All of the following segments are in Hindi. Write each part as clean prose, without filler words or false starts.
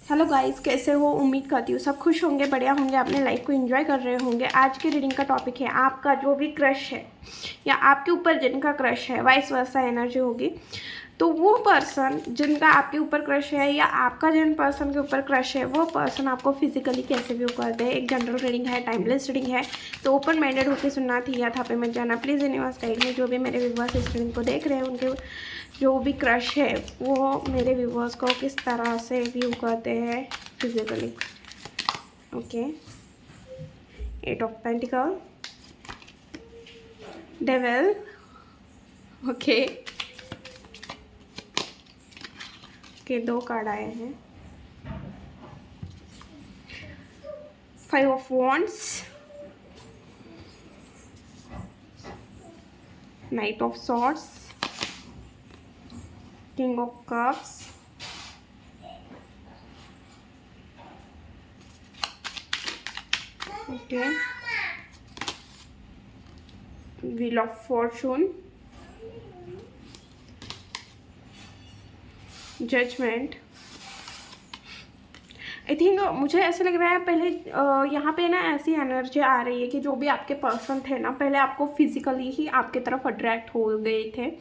हेलो गाइस, कैसे हो? उम्मीद करती हूँ सब खुश होंगे, बढ़िया होंगे, अपने लाइफ को एंजॉय कर रहे होंगे। आज की रीडिंग का टॉपिक है आपका जो भी क्रश है या आपके ऊपर जिनका क्रश है, वाइस वर्सा एनर्जी होगी। तो वो पर्सन जिनका आपके ऊपर क्रश है या आपका जिन पर्सन के ऊपर क्रश है, वो पर्सन आपको फिजिकली कैसे व्यू करते हैं। एक जनरल रीडिंग है, टाइमलेस रीडिंग है, तो ओपन माइंडेड होकर सुनना थी या था पे मत जाना। प्लीज़ यूनिवर्स गाइड में जो भी मेरे व्यूवर्स इस रीडिंग को देख रहे हैं, उनके जो भी क्रश है वो मेरे व्यूवर्स को किस तरह से व्यू करते हैं physically. Okay, 8 of pentacle, devil, okay, 2 card आए हैं। 5 of wands, knight of swords, king of cups, okay, wheel of fortune, judgment. I think मुझे ऐसा लग रहा है पहले यहाँ पे ना ऐसी एनर्जी आ रही है कि जो भी आपके पर्सन थे ना, पहले आपको फिजिकली ही आपके तरफ अट्रैक्ट हो गए थे,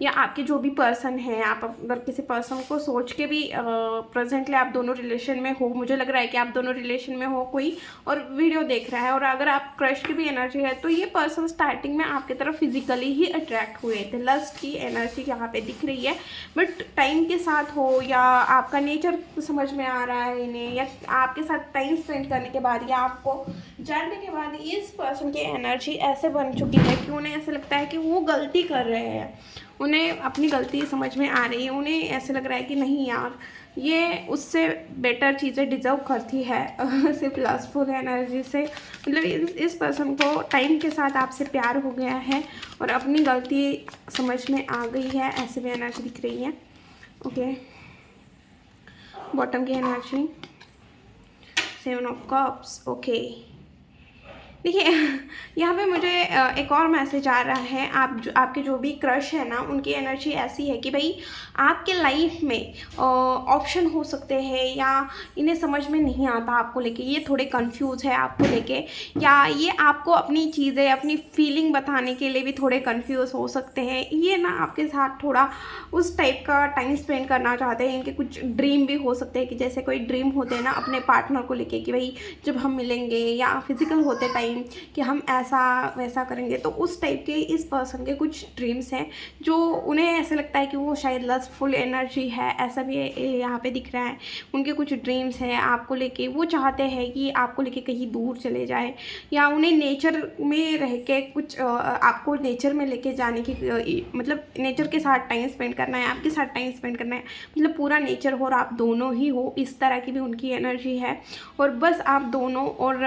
या आपके जो भी पर्सन हैं, आप अगर किसी पर्सन को सोच के भी प्रेजेंटली आप दोनों रिलेशन में हो, मुझे लग रहा है कि आप दोनों रिलेशन में हो कोई और वीडियो देख रहा है, और अगर आप क्रश की भी एनर्जी है तो ये पर्सन स्टार्टिंग में आपकी तरफ फिजिकली ही अट्रैक्ट हुए थे। लस्ट की एनर्जी यहाँ पे दिख रही है, बट टाइम के साथ हो या आपका नेचर समझ में आ रहा है इन्हें, या आपके साथ टाइम स्पेंड करने के बाद या आपको जानने के बाद इस पर्सन की एनर्जी ऐसे बन चुकी है कि उन्हें ऐसा लगता है कि वो गलती कर रहे हैं, उन्हें अपनी गलती समझ में आ रही है, उन्हें ऐसे लग रहा है कि नहीं यार, ये उससे बेटर चीज़ें डिजर्व करती है सिर्फ लस्टफुल एनर्जी से। मतलब इस पर्सन को टाइम के साथ आपसे प्यार हो गया है और अपनी गलती समझ में आ गई है, ऐसे भी एनर्जी दिख रही है। ओके, बॉटम की एनर्जी, 7 ऑफ कप्स। ओके, देखिए यहाँ पे मुझे एक और मैसेज आ रहा है, आपके जो भी क्रश है ना, उनकी एनर्जी ऐसी है कि भाई आपके लाइफ में ऑप्शन हो सकते हैं या इन्हें समझ में नहीं आता आपको लेके, ये थोड़े कंफ्यूज है आपको लेके, या ये आपको अपनी चीज़ें अपनी फीलिंग बताने के लिए भी थोड़े कंफ्यूज हो सकते हैं। ये ना आपके साथ थोड़ा उस टाइप का टाइम स्पेंड करना चाहते हैं। इनके कुछ ड्रीम भी हो सकते हैं कि जैसे कोई ड्रीम होते हैं ना अपने पार्टनर को लेके कि भाई जब हम मिलेंगे, या फिजिकल होते टाइम कि हम ऐसा वैसा करेंगे, तो उस टाइप के इस पर्सन के कुछ ड्रीम्स हैं जो उन्हें ऐसा लगता है कि वो शायद लस्टफुल एनर्जी है, ऐसा भी यहाँ पे दिख रहा है। उनके कुछ ड्रीम्स हैं आपको लेके, वो चाहते हैं कि आपको लेके कहीं दूर चले जाए, या उन्हें नेचर में रह के कुछ आपको नेचर में लेके जाने की, मतलब नेचर के साथ टाइम स्पेंड करना है, आपके साथ टाइम स्पेंड करना है, मतलब पूरा नेचर हो और आप दोनों ही हो, इस तरह की भी उनकी एनर्जी है। और बस आप दोनों, और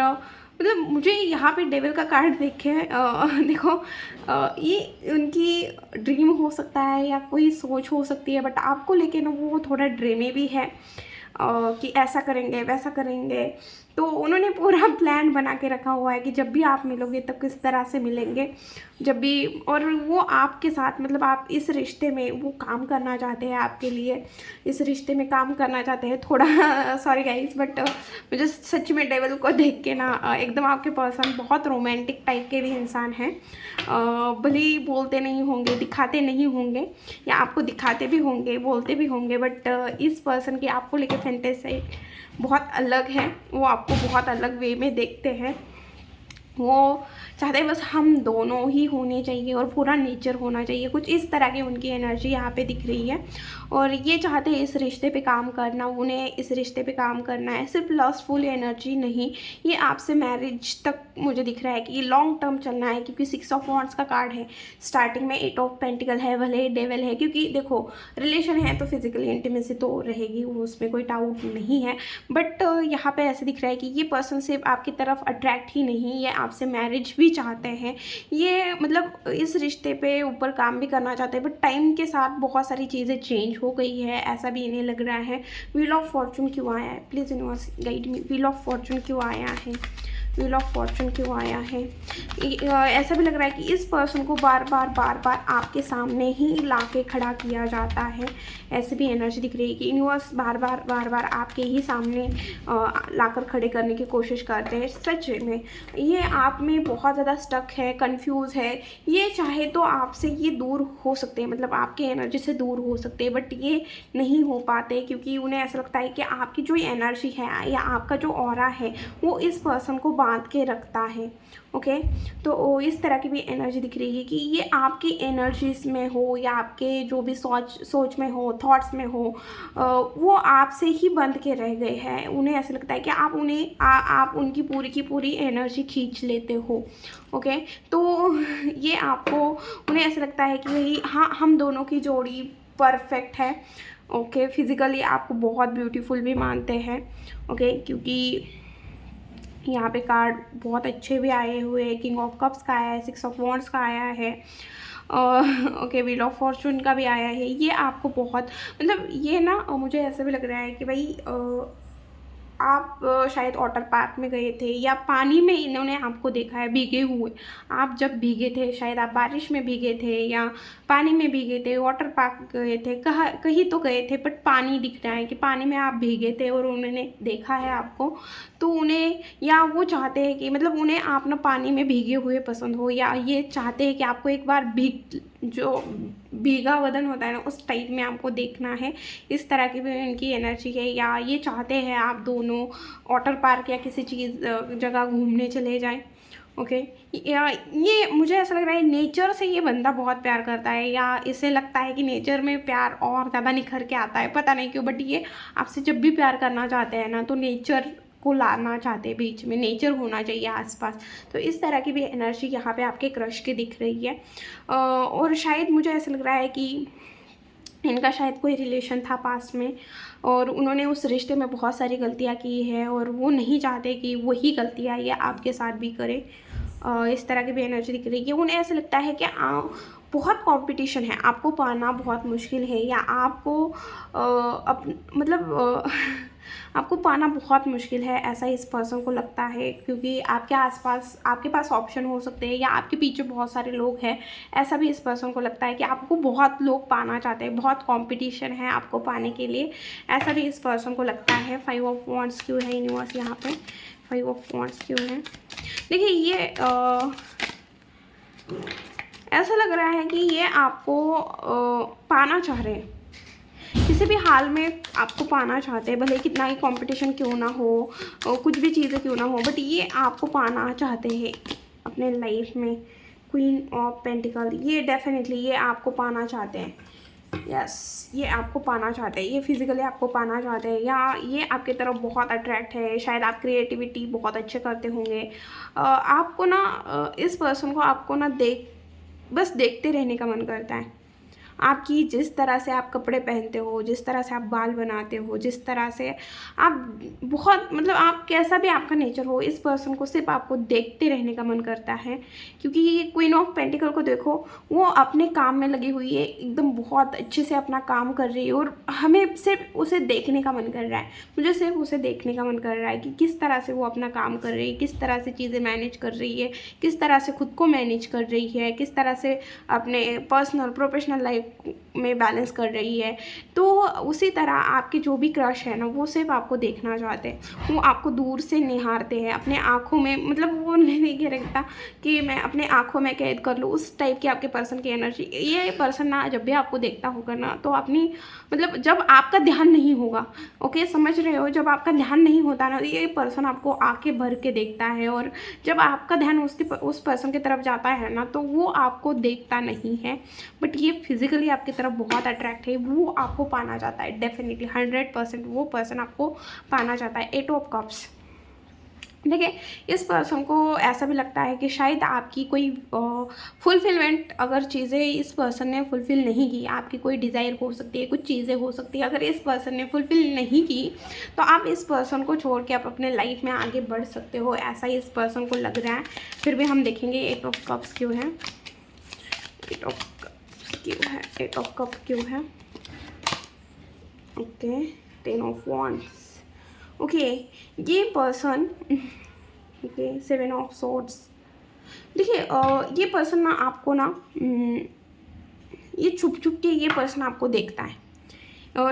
मतलब मुझे यहाँ पे डेविल का कार्ड देख के देखो ये उनकी ड्रीम हो सकता है या कोई सोच हो सकती है, बट आपको लेके ना वो थोड़ा ड्रीमी भी है कि ऐसा करेंगे वैसा करेंगे। तो उन्होंने पूरा प्लान बना के रखा हुआ है कि जब भी आप मिलोगे तब किस तरह से मिलेंगे, जब भी, और वो आपके साथ, मतलब आप इस रिश्ते में वो काम करना चाहते हैं, आपके लिए इस रिश्ते में काम करना चाहते हैं। थोड़ा सॉरी गाइस, बट मुझे सच में डेविल को देख के ना एकदम आपके पर्सन बहुत रोमांटिक टाइप के भी इंसान हैं। भले ही बोलते नहीं होंगे, दिखाते नहीं होंगे, या आपको दिखाते भी होंगे, बोलते भी होंगे, बट इस पर्सन की आपको लेके फैंटेसी बहुत अलग है। वो आपको बहुत अलग वे में देखते हैं। वो चाहते हैं बस हम दोनों ही होने चाहिए और पूरा नेचर होना चाहिए, कुछ इस तरह की उनकी एनर्जी यहाँ पे दिख रही है। और ये चाहते हैं इस रिश्ते पे काम करना, उन्हें इस रिश्ते पे काम करना है, सिर्फ लस्टफुल एनर्जी नहीं, ये आपसे मैरिज तक मुझे दिख रहा है कि ये लॉन्ग टर्म चलना है, क्योंकि 6 ऑफ वॉन्ड्स का कार्ड है, स्टार्टिंग में 8 ऑफ पेंटिकल है, भले डेविल है, क्योंकि देखो रिलेशन है तो फिजिकली इंटीमेसी तो रहेगी, उसमें कोई डाउट नहीं है। बट यहाँ पे ऐसे दिख रहा है कि ये पर्सन सिर्फ आपकी तरफ अट्रैक्ट ही नहीं, ये आपसे मैरिज भी चाहते हैं, ये मतलब इस रिश्ते पे ऊपर काम भी करना चाहते हैं, बट टाइम के साथ बहुत सारी चीज़ें चेंज हो गई है, ऐसा भी इन्हें लग रहा है। व्हील ऑफ फॉर्चून क्यों आया है? Please universe guide me, wheel of Fortune क्यों आया है? व्हील ऑफ फॉर्चून क्यों आया है? ऐसा भी लग रहा है कि इस पर्सन को बार बार आपके सामने ही ला के खड़ा किया जाता है। ऐसे भी एनर्जी दिख रही है कि यूनिवर्स बार बार आपके ही सामने लाकर खड़े करने की कोशिश करते हैं। सच में ये आप में बहुत ज़्यादा स्टक है, कंफ्यूज है। ये चाहे तो आपसे ये दूर हो सकते हैं, मतलब आपके एनर्जी से दूर हो सकते हैं, बट ये नहीं हो पाते क्योंकि उन्हें ऐसा लगता है कि आपकी जो एनर्जी है या आपका जो ऑरा है वो इस पर्सन को बांध के रखता है। ओके, तो इस तरह की भी एनर्जी दिख रही है कि ये आपकी एनर्जीज में हो या आपके जो भी सोच में हो, थॉट्स में हो, वो आपसे ही बंध के रह गए हैं। उन्हें ऐसा लगता है कि आप उन्हें आप उनकी पूरी की पूरी एनर्जी खींच लेते हो। ओके, तो ये आपको उन्हें ऐसा लगता है कि भाई हाँ, हम दोनों की जोड़ी परफेक्ट है। ओके, फिज़िकली आपको बहुत ब्यूटीफुल भी मानते हैं। ओके, क्योंकि यहाँ पे कार्ड बहुत अच्छे भी आए हुए हैं। किंग ऑफ कप्स का आया है, 6 ऑफ वॉन्ड्स का आया है, ओके, व्हील ऑफ फॉर्चून का भी आया है। ये आपको बहुत, मतलब ये ना मुझे ऐसा भी लग रहा है कि भाई आप शायद वाटर पार्क में गए थे या पानी में इन्होंने आपको देखा है भीगे हुए। आप जब भीगे थे, शायद आप बारिश में भीगे थे या पानी में भीगे थे, वाटर पार्क गए थे, कहीं तो गए थे, बट पानी दिख रहा है कि पानी में आप भीगे थे और उन्होंने देखा है आपको। तो उन्हें, या वो चाहते हैं कि मतलब उन्हें आप ना पानी में भीगे हुए पसंद हो, या ये चाहते हैं कि आपको एक बार जो भीगा बदन होता है ना उस टाइप में आपको देखना है। इस तरह की भी इनकी एनर्जी है, या ये चाहते हैं आप दोनों वाटर पार्क या किसी चीज़ जगह घूमने चले जाएं। ओके, या ये मुझे ऐसा लग रहा है नेचर से ये बंदा बहुत प्यार करता है, या इसे लगता है कि नेचर में प्यार और ज़्यादा निखर के आता है, पता नहीं क्यों, बट ये आपसे जब भी प्यार करना चाहते हैं ना तो नेचर को लाना चाहते हैं, बीच में नेचर होना चाहिए आसपास। तो इस तरह की भी एनर्जी यहाँ पे आपके क्रश की दिख रही है। और शायद मुझे ऐसा लग रहा है कि इनका शायद कोई रिलेशन था पास्ट में और उन्होंने उस रिश्ते में बहुत सारी गलतियाँ की है और वो नहीं चाहते कि वही गलतियाँ ये आपके साथ भी करे। इस तरह की भी एनर्जी दिख रही है। उन्हें ऐसा लगता है कि बहुत कंपटीशन है, आपको पाना बहुत मुश्किल है, या आपको आपको पाना बहुत मुश्किल है, ऐसा इस पर्सन को लगता है, क्योंकि आपके आसपास आपके पास ऑप्शन हो सकते हैं या आपके पीछे बहुत सारे लोग हैं। ऐसा भी इस पर्सन को लगता है कि आपको बहुत लोग पाना चाहते हैं, बहुत कंपटीशन है आपको पाने के लिए, ऐसा भी इस पर्सन को लगता है। 5 ऑफ वॉन्ड्स क्यों है यूनिवर्स यहाँ पे? 5 ऑफ वॉन्ड्स क्यों है? देखिए, ये ऐसा लग रहा है कि ये आपको पाना चाह रहे हैं, किसी भी हाल में आपको पाना चाहते हैं, भले कितना ही कंपटीशन क्यों ना हो, कुछ भी चीज़ें क्यों ना हो, बट ये आपको पाना चाहते हैं अपने लाइफ में। क्वीन ऑफ पेंटिकल, ये डेफिनेटली ये आपको पाना चाहते हैं। यस, ये आपको पाना चाहते हैं, ये फिज़िकली आपको पाना चाहते हैं, या ये आपकी तरफ बहुत अट्रैक्ट है। शायद आप क्रिएटिविटी बहुत अच्छे करते होंगे। आपको ना इस पर्सन को आपको ना बस देखते रहने का मन करता है। आपकी जिस तरह से आप कपड़े पहनते हो, जिस तरह से आप बाल बनाते हो, जिस तरह से आप बहुत, मतलब आप कैसा भी आपका नेचर हो, इस पर्सन को सिर्फ आपको देखते रहने का मन करता है। क्योंकि ये क्वीन ऑफ पेंटिकल को देखो, वो अपने काम में लगी हुई है, एकदम बहुत अच्छे से अपना काम कर रही है और हमें सिर्फ उसे देखने का मन कर रहा है। मुझे सिर्फ उसे देखने का मन कर रहा है कि किस तरह से वो अपना काम कर रही है, किस तरह से चीज़ें मैनेज कर रही है, किस तरह से खुद को मैनेज कर रही है, किस तरह से अपने पर्सनल प्रोफेशनल लाइफ में बैलेंस कर रही है। तो उसी तरह आपके जो भी क्रश है ना, वो सिर्फ आपको देखना चाहते हैं, वो आपको दूर से निहारते हैं अपने आँखों में, मतलब वो नहीं रखता कि मैं अपने आँखों में कैद कर लूँ, उस टाइप की आपके पर्सन की एनर्जी। ये पर्सन ना जब भी आपको देखता होगा ना, तो अपनी, मतलब जब आपका ध्यान नहीं होगा, ओके, समझ रहे हो, जब आपका ध्यान नहीं होता ना, ये पर्सन आपको आंखें भर के देखता है, और जब आपका ध्यान उस पर्सन की तरफ जाता है ना, तो वो आपको देखता नहीं है, बट ये फिजिकली आपकी तरफ बहुत अट्रैक्ट है, वो आपको पाना चाहता है। डेफिनेटली 100% वो पर्सन आपको पाना चाहता है। 8 ऑफ कप्स, देखिए, इस पर्सन को ऐसा भी लगता है कि शायद आपकी कोई फुलफिलमेंट, अगर चीज़ें इस पर्सन ने फुलफ़िल नहीं की, आपकी कोई डिज़ायर हो सकती है, कुछ चीज़ें हो सकती है, अगर इस पर्सन ने फुलफ़िल नहीं की, तो आप इस पर्सन को छोड़ के आप अपने लाइफ में आगे बढ़ सकते हो, ऐसा ही इस पर्सन को लग रहा है। फिर भी हम देखेंगे 8 ऑफ कप्स क्यों है, 8 ऑफ कप्स क्यों है, 8 ऑफ कप क्यों है। Okay, 10 of wands. ओके, ये पर्सन ओके, 7 ऑफ सॉर्ड्स। देखिए ये पर्सन ना आपको ना ये छुप छुप के ये पर्सन आपको देखता है।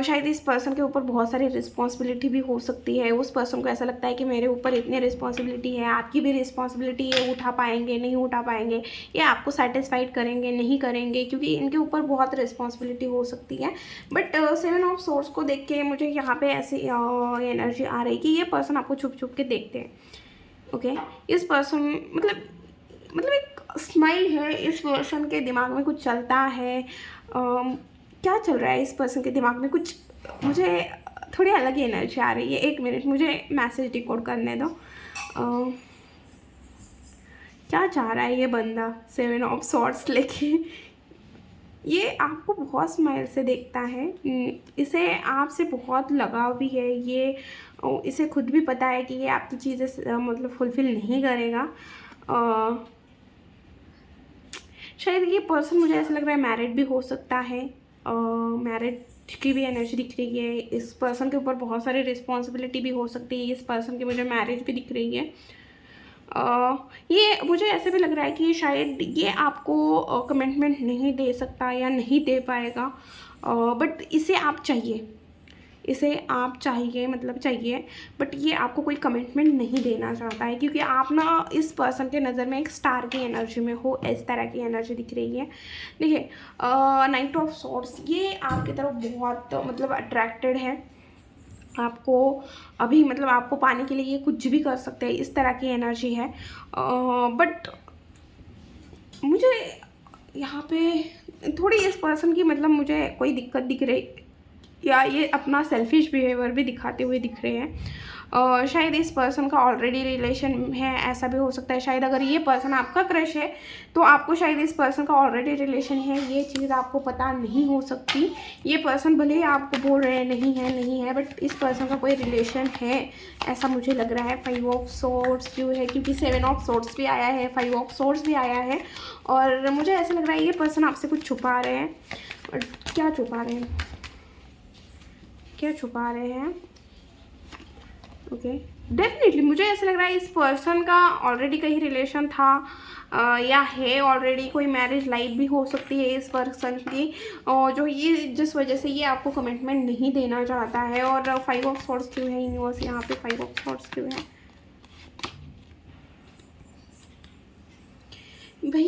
शायद इस पर्सन के ऊपर बहुत सारी रिस्पॉन्सिबिलिटी भी हो सकती है। उस पर्सन को ऐसा लगता है कि मेरे ऊपर इतनी रिस्पॉन्सिबिलिटी है, आपकी भी रिस्पॉन्सिबिलिटी है, उठा पाएंगे नहीं उठा पाएंगे, ये आपको सेटिस्फाइड करेंगे नहीं करेंगे, क्योंकि इनके ऊपर बहुत रिस्पॉन्सिबिलिटी हो सकती है। बट 7 ऑफ सोर्स को देख के मुझे यहाँ पे ऐसी एनर्जी आ रही कि ये पर्सन आपको छुप छुप के देखते हैं। ओके, इस पर्सन मतलब एक स्माइल है, इस पर्सन के दिमाग में कुछ चलता है। क्या चल रहा है इस पर्सन के दिमाग में, कुछ मुझे थोड़ी अलग ही एनर्जी आ रही है। 1 मिनट, मुझे मैसेज डिकोड करने दो। क्या चाह रहा है ये बंदा 7 ऑफ सॉर्ड्स लेके? ये आपको बहुत स्माइल से देखता है, इसे आपसे बहुत लगाव भी है। ये इसे खुद भी पता है कि ये आपकी चीज़ें मतलब फुलफ़िल नहीं करेगा। शायद ये पर्सन, मुझे ऐसा लग रहा है, मैरिड भी हो सकता है। मैरिड की भी एनर्जी दिख रही है। इस पर्सन के ऊपर बहुत सारी रिस्पॉन्सिबिलिटी भी हो सकती है। इस पर्सन की मुझे मैरिज भी दिख रही है। ये मुझे ऐसे भी लग रहा है कि शायद ये आपको कमिटमेंट नहीं दे सकता या नहीं दे पाएगा, बट इसे आप चाहिए, इसे आप चाहिए, मतलब चाहिए, बट ये आपको कोई कमिटमेंट नहीं देना चाहता है, क्योंकि आप ना इस पर्सन के नज़र में एक स्टार की एनर्जी में हो। इस तरह की एनर्जी दिख रही है। देखिए नाइट ऑफ सॉर्ड्स, ये आपकी तरफ बहुत मतलब अट्रैक्टेड है। आपको अभी मतलब आपको पाने के लिए ये कुछ भी कर सकते हैं, इस तरह की एनर्जी है। बट मुझे यहाँ पे थोड़ी इस पर्सन की मतलब मुझे कोई दिक्कत दिख रही, या ये अपना सेल्फिश बिहेवियर भी दिखाते हुए दिख रहे हैं। शायद इस पर्सन का ऑलरेडी रिलेशन है, ऐसा भी हो सकता है। शायद अगर ये पर्सन आपका क्रश है तो आपको शायद इस पर्सन का ऑलरेडी रिलेशन है, ये चीज़ आपको पता नहीं हो सकती। ये पर्सन भले ही आपको बोल रहे हैं नहीं है, बट इस पर्सन का कोई रिलेशन है, ऐसा मुझे लग रहा है। 5 ऑफ सोर्ड्स क्यों है? क्योंकि 7 ऑफ सोर्ड्स भी आया है, 5 ऑफ सोर्ड्स भी आया है, और मुझे ऐसा लग रहा है ये पर्सन आपसे कुछ छुपा रहे हैं। और क्या छुपा रहे हैं, क्या छुपा रहे हैं? ओके, डेफिनेटली मुझे ऐसा लग रहा है इस पर्सन का ऑलरेडी कहीं रिलेशन था, या है ऑलरेडी। कोई मैरिज लाइफ भी हो सकती है इस पर्सन की, और जो ये जिस वजह से ये आपको कमिटमेंट नहीं देना चाहता है। और 5 ऑफ सॉर्ड्स क्यों है यूनिवर्स यहाँ पे? 5 ऑफ सॉर्ड्स क्यों है भाई?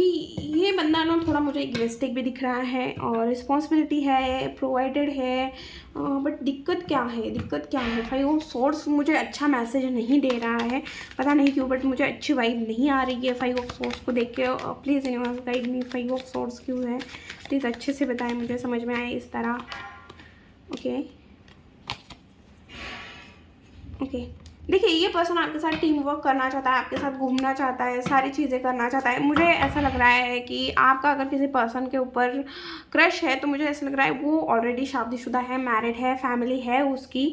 ये बंदा ना थोड़ा मुझे इगोइस्टिक भी दिख रहा है, और रिस्पॉन्सिबिलिटी है, प्रोवाइडेड है, बट दिक्कत क्या है? दिक्कत क्या है? 5 ऑफ सॉर्ड्स मुझे अच्छा मैसेज नहीं दे रहा है, पता नहीं क्यों, बट मुझे अच्छी वाइब नहीं आ रही है 5 ऑफ सॉर्ड्स को देख के। Please universe guide me, 5 of swords क्यों है? प्लीज़ अच्छे से बताएं, मुझे समझ में आए इस तरह। ओके, देखिए ये पर्सन आपके साथ टीम वर्क करना चाहता है, आपके साथ घूमना चाहता है, सारी चीज़ें करना चाहता है। मुझे ऐसा लग रहा है कि आपका अगर किसी पर्सन के ऊपर क्रश है तो मुझे ऐसा लग रहा है वो ऑलरेडी शादीशुदा है, मैरिड है, फैमिली है उसकी,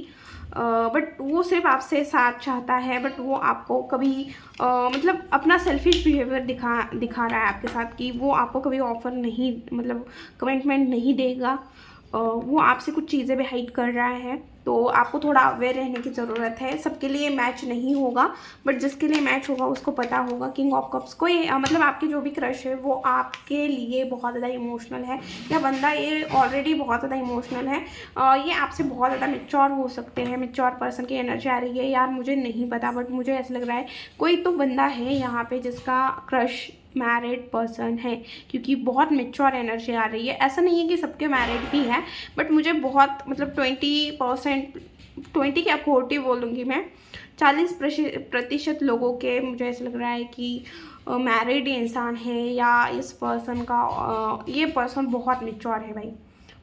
बट वो सिर्फ आपसे साथ चाहता है। बट वो आपको कभी मतलब अपना सेल्फिश बिहेवियर दिखा रहा है आपके साथ, कि वो आपको कभी ऑफ़र नहीं, मतलब कमिटमेंट नहीं देगा। वो आपसे कुछ चीज़ें भी हाइड कर रहा है, तो आपको थोड़ा अवेयर रहने की ज़रूरत है। सबके लिए मैच नहीं होगा, बट जिसके लिए मैच होगा उसको पता होगा। किंग ऑफ कप्स को मतलब आपकी जो भी क्रश है वो आपके लिए बहुत ज़्यादा इमोशनल है, या बंदा ये ऑलरेडी बहुत ज़्यादा इमोशनल है। ये आपसे बहुत ज़्यादा मैच्योर हो सकते हैं, मैच्योर पर्सन की एनर्जी आ रही है यार, मुझे नहीं पता, बट मुझे ऐसा लग रहा है कोई तो बंदा है यहाँ पे जिसका क्रश मैरिड पर्सन है, क्योंकि बहुत मैच्योर एनर्जी आ रही है। ऐसा नहीं है कि सबके मैरिड ही है, बट मुझे बहुत मतलब 20%, 20 क्या 40 बोलूँगी मैं, 40% लोगों के मुझे ऐसा लग रहा है कि मैरिड इंसान है, या इस पर्सन का ये पर्सन बहुत मैच्योर है भाई,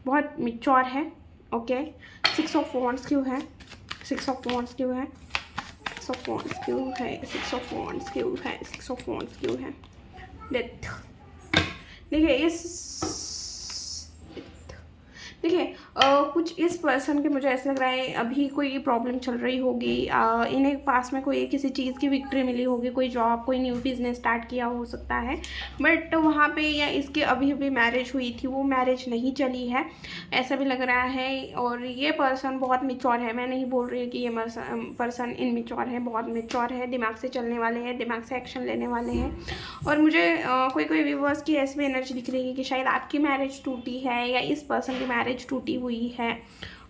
बहुत मैच्योर है। ओके, 6 ऑफ वॉन्ड्स क्यों है? 6 ऑफ वॉन्ड्स क्यों है? 6 ऑफ वॉन्ड्स क्यों है? 6 ऑफ वॉन्ड्स क्यों है? 6 ऑफ वॉन्ड्स क्यों है? डेथ। देखिए देखिए कुछ इस पर्सन के मुझे ऐसा लग रहा है अभी कोई प्रॉब्लम चल रही होगी, इन्हें पास में कोई किसी चीज़ की विक्ट्री मिली होगी, कोई जॉब, कोई न्यू बिजनेस स्टार्ट किया हो सकता है, बट वहाँ पे या इसकी अभी अभी मैरिज हुई थी, वो मैरिज नहीं चली है, ऐसा भी लग रहा है। और ये पर्सन बहुत मिच्योर है, मैं नहीं बोल रही कि ये पर्सन इनमिच्योर है, बहुत मिच्योर है, दिमाग से चलने वाले हैं, दिमाग से एक्शन लेने वाले हैं। और मुझे कोई कोई व्यूवर्स की ऐसी भी एनर्जी दिख रही है कि शायद आपकी मैरिज टूटी है या इस पर्सन की मैरिज टूटी हुई है।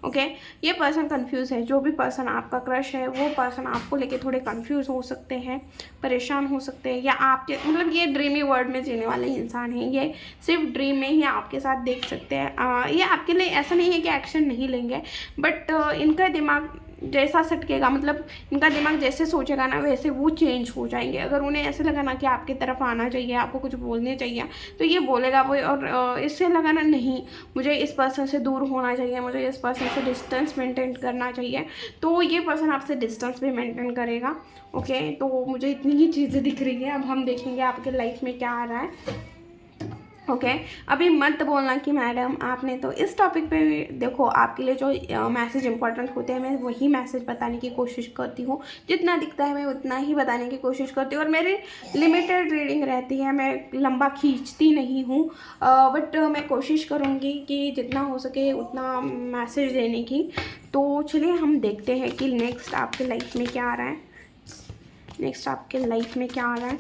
ओके ये पर्सन कंफ्यूज है, जो भी पर्सन आपका क्रश है वो पर्सन आपको लेके थोड़े कंफ्यूज हो सकते हैं, परेशान हो सकते हैं, या आपके मतलब ये ड्रीमी वर्ल्ड में जीने वाले इंसान हैं, ये सिर्फ ड्रीम में ही आपके साथ देख सकते हैं। ये आपके लिए ऐसा नहीं है कि एक्शन नहीं लेंगे, बट इनका दिमाग जैसा सटकेगा, मतलब इनका दिमाग जैसे सोचेगा ना वैसे वो चेंज हो जाएंगे। अगर उन्हें ऐसे लगा ना कि आपकी तरफ आना चाहिए, आपको कुछ बोलने चाहिए, तो ये बोलेगा वो। और इससे लगा ना नहीं मुझे इस पर्सन से दूर होना चाहिए, मुझे इस पर्सन से डिस्टेंस मेंटेन करना चाहिए, तो ये पर्सन आपसे डिस्टेंस भी मेंटेन करेगा। ओके तो मुझे इतनी ही चीज़ें दिख रही है। अब हम देखेंगे आपके लाइफ में क्या आ रहा है। ओके अभी मत बोलना कि मैडम आपने तो इस टॉपिक पे देखो, आपके लिए जो मैसेज इंपॉर्टेंट होते हैं मैं वही मैसेज बताने की कोशिश करती हूँ, जितना दिखता है मैं उतना ही बताने की कोशिश करती हूँ। और मेरी लिमिटेड रीडिंग रहती है, मैं लंबा खींचती नहीं हूँ, बट मैं कोशिश करूँगी कि जितना हो सके उतना मैसेज देने की। तो चलिए हम देखते हैं कि नेक्स्ट आपके लाइफ में क्या आ रहा है, नेक्स्ट आपके लाइफ में क्या आ रहा है,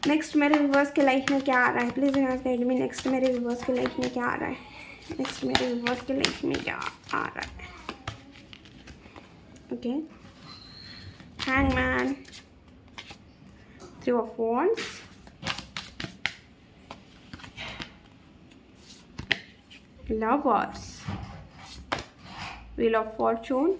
नेक्स्ट मेरे व्यूवर्स के लाइफ में क्या आ रहा है। प्लीज़ गाइड मी, नेक्स्ट मेरे व्यूवर्स के लाइफ में क्या आ रहा है, नेक्स्ट मेरे व्यूवर्स के लाइफ में क्या आ रहा है। Okay hangman, 3 of Wands, Lovers, Wheel of Fortune,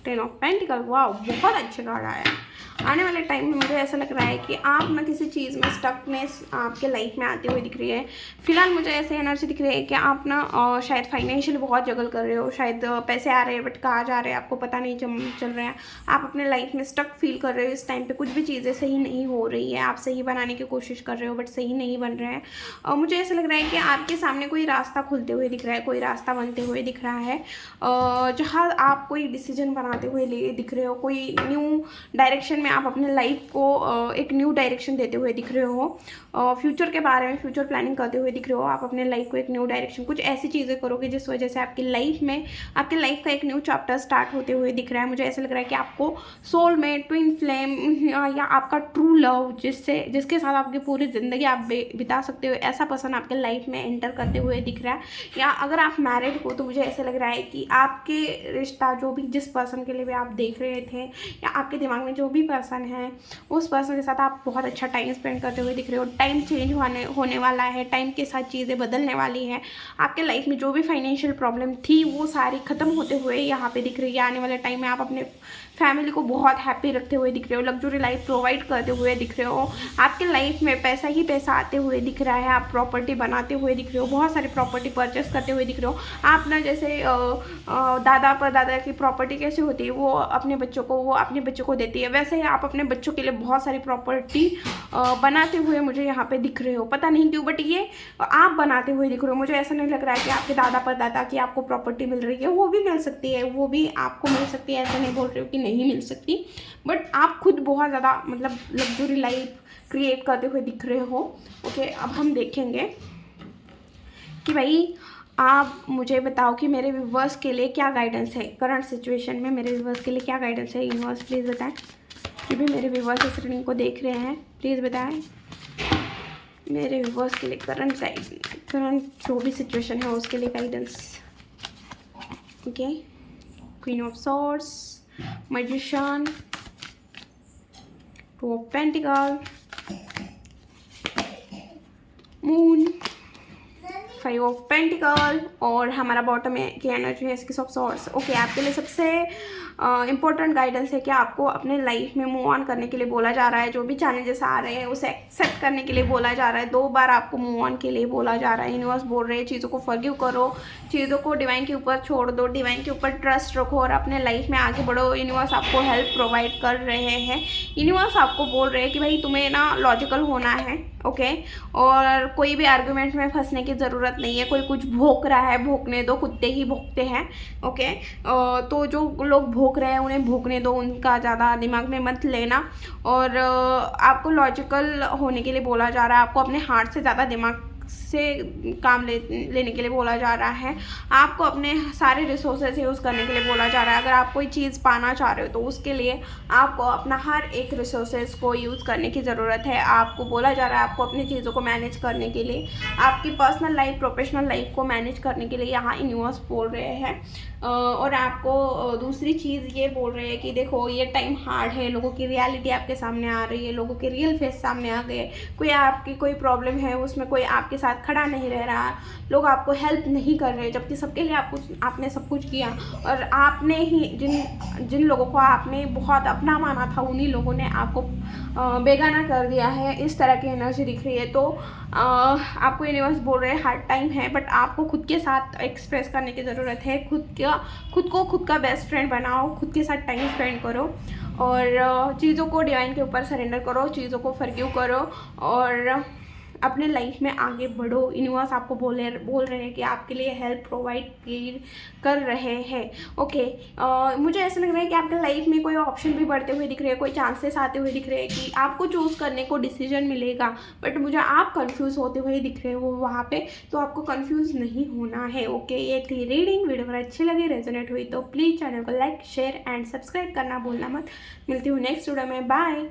10 of Pentacles। वाह बहुत अच्छा कार्ड आया है। आने वाले टाइम में मुझे ऐसा लग रहा है कि आप ना किसी चीज़ में स्टकनेस आपके लाइफ में आती हुई दिख रही है। फिलहाल मुझे ऐसे एनर्जी दिख रही है कि आप ना शायद फाइनेंशियली बहुत जगल कर रहे हो, शायद पैसे आ रहे हैं बट कहाँ जा रहे हैं आपको पता नहीं चल रहे हैं, आप अपने लाइफ में स्टक फील कर रहे हो। इस टाइम पे कुछ भी चीज़ें सही नहीं हो रही है, आप सही बनाने की कोशिश कर रहे हो बट सही नहीं बन रहे हैं। और मुझे ऐसा लग रहा है कि आपके सामने कोई रास्ता खुलते हुए दिख रहा है, कोई रास्ता बनते हुए दिख रहा है, जहाँ आप कोई डिसीजन बनाते हुए दिख रहे हो, कोई न्यू डायरेक्शन में आप अपने लाइफ को एक न्यू डायरेक्शन देते हुए दिख रहे हो, फ्यूचर के बारे में फ्यूचर प्लानिंग करते हुए दिख रहे हो। आप अपने लाइफ को एक न्यू डायरेक्शन, कुछ ऐसी चीज़ें करोगे जिस वजह से आपकी लाइफ में आपके लाइफ का एक न्यू चैप्टर स्टार्ट होते हुए दिख रहा है। मुझे ऐसा लग रहा है कि आपको सोलमेट, ट्विन फ्लेम या आपका ट्रू लव, जिसके साथ आपकी पूरी ज़िंदगी आप बिता सकते हो, ऐसा पर्सन आपके लाइफ में एंटर करते हुए दिख रहा है। या अगर आप मैरिड हो तो मुझे ऐसा लग रहा है कि आपके रिश्ता जो भी जिस पर्सन के लिए भी आप देख रहे थे या आपके दिमाग में जो भी पर्सन है उस पर्सन के साथ आप बहुत अच्छा टाइम स्पेंड करते हुए दिख रहे हो। टाइम चेंज होने वाला है, टाइम के साथ चीज़ें बदलने वाली हैं। आपके लाइफ में जो भी फाइनेंशियल प्रॉब्लम थी वो सारी ख़त्म होते हुए यहाँ पे दिख रही है। आने वाले टाइम में आप अपने फैमिली को बहुत हैप्पी रखते हुए दिख रहे हो, लग्जरी लाइफ प्रोवाइड करते हुए दिख रहे हो, आपके लाइफ में पैसा ही पैसा आते हुए दिख रहा है, आप प्रॉपर्टी बनाते हुए दिख रहे हो, बहुत सारी प्रॉपर्टी परचेस करते हुए दिख रहे हो। आप ना जैसे दादा परदादा की प्रॉपर्टी कैसे होती है वो अपने बच्चों को देती है, वैसे ही आप अपने बच्चों के लिए बहुत सारी प्रॉपर्टी बनाते हुए मुझे यहाँ पे दिख रहे हो। पता नहीं क्यों बट ये आप बनाते हुए दिख रहे हो। मुझे ऐसा नहीं लग रहा है कि आपके दादा परदादा की आपको प्रॉपर्टी मिल रही है, वो भी मिल सकती है, वो भी आपको मिल सकती है, ऐसा नहीं बोल रही हो कि नहीं मिल सकती, बट आप खुद बहुत ज़्यादा मतलब लग्जरी लाइफ क्रिएट करते हुए दिख रहे हो। ओके अब हम देखेंगे कि भाई आप मुझे बताओ कि मेरे व्यूवर्स के लिए क्या गाइडेंस है करंट सिचुएशन में, मेरे व्यूवर्स के लिए क्या गाइडेंस है यूनिवर्स, प्लीज़ बताएं। जो भी मेरे व्यूवर्स इस रीडिंग को देख रहे हैं प्लीज़ बताएं मेरे व्यूवर्स के लिए करंट जो भी सिचुएशन है उसके लिए guidance. Okay queen of swords, magician, 2 of Pentacles, moon, 5 of Pentacles और हमारा बॉटम में की एनर्जी है 6 of Swords। ओके आपके लिए सबसे इम्पोर्टेंट गाइडेंस है कि आपको अपने लाइफ में मूव ऑन करने के लिए बोला जा रहा है। जो भी चैलेंजेस आ रहे हैं उसे एक्सेप्ट करने के लिए बोला जा रहा है। 2 बार आपको मूव ऑन के लिए बोला जा रहा है। यूनिवर्स बोल रहे हैं चीज़ों को फॉरगिव करो, चीज़ों को डिवाइन के ऊपर छोड़ दो, डिवाइन के ऊपर ट्रस्ट रखो और अपने लाइफ में आगे बढ़ो। यूनिवर्स आपको हेल्प प्रोवाइड कर रहे हैं। यूनिवर्स आपको बोल रहे हैं कि भाई तुम्हें ना लॉजिकल होना है, ओके। और कोई भी आर्गुमेंट में फंसने की ज़रूरत नहीं है। कोई कुछ भौंक रहा है, भौंकने दो, कुत्ते ही भौंकते हैं। ओके। तो जो लोग भौंक रहे हैं उन्हें भौंकने दो, उनका ज़्यादा दिमाग में मत लेना। और आपको लॉजिकल होने के लिए बोला जा रहा है, आपको अपने हार्ट से ज़्यादा दिमाग से काम लेने के लिए बोला जा रहा है। आपको अपने सारे रिसोर्सेज यूज़ करने के लिए बोला जा रहा है। अगर आप कोई चीज़ पाना चाह रहे हो तो उसके लिए आपको अपना हर एक रिसोर्सेज को यूज़ करने की ज़रूरत है। आपको बोला जा रहा है आपको अपनी चीज़ों को मैनेज करने के लिए, आपकी पर्सनल लाइफ, प्रोफेशनल लाइफ को मैनेज करने के लिए यहाँ यूनिवर्स बोल रहे हैं। और आपको दूसरी चीज़ ये बोल रहे हैं कि देखो ये टाइम हार्ड है, लोगों की रियलिटी आपके सामने आ रही है, लोगों के रियल फेस सामने आ गए। कोई प्रॉब्लम है उसमें कोई आपके साथ खड़ा नहीं रह रहा, लोग आपको हेल्प नहीं कर रहे, जबकि सबके लिए आपने सब कुछ किया। और आपने ही जिन लोगों को आपने बहुत अपना माना था, उन्हीं लोगों ने आपको बेगाना कर दिया है। इस तरह की एनर्जी दिख रही है। तो आपको यूनिवर्स बोल रहे हैं हार्ड टाइम है, बट आपको खुद के साथ एक्सप्रेस करने की ज़रूरत है। खुद का बेस्ट फ्रेंड बनाओ, खुद के साथ टाइम स्पेंड करो और चीज़ों को डिवाइन के ऊपर सरेंडर करो, चीज़ों को फॉरगिव करो और अपने लाइफ में आगे बढ़ो। यूनिवर्स आपको बोल रहे हैं कि आपके लिए हेल्प प्रोवाइड कर रहे हैं। ओके। मुझे ऐसा लग रहा है कि आपके लाइफ में कोई ऑप्शन भी बढ़ते हुए दिख रहे हैं, कोई चांसेस आते हुए दिख रहे हैं कि आपको चूज़ करने को डिसीजन मिलेगा, बट मुझे आप कंफ्यूज होते हुए दिख रहे हो वहाँ पे। तो आपको कंफ्यूज नहीं होना है। ओके। ये थी रीडिंग। वीडियो अगर अच्छी लगी, रेजोनेट हुई तो प्लीज़ चैनल को लाइक, शेयर एंड सब्सक्राइब करना भूलना मत। मिलती हूँ नेक्स्ट वीडियो में। बाय।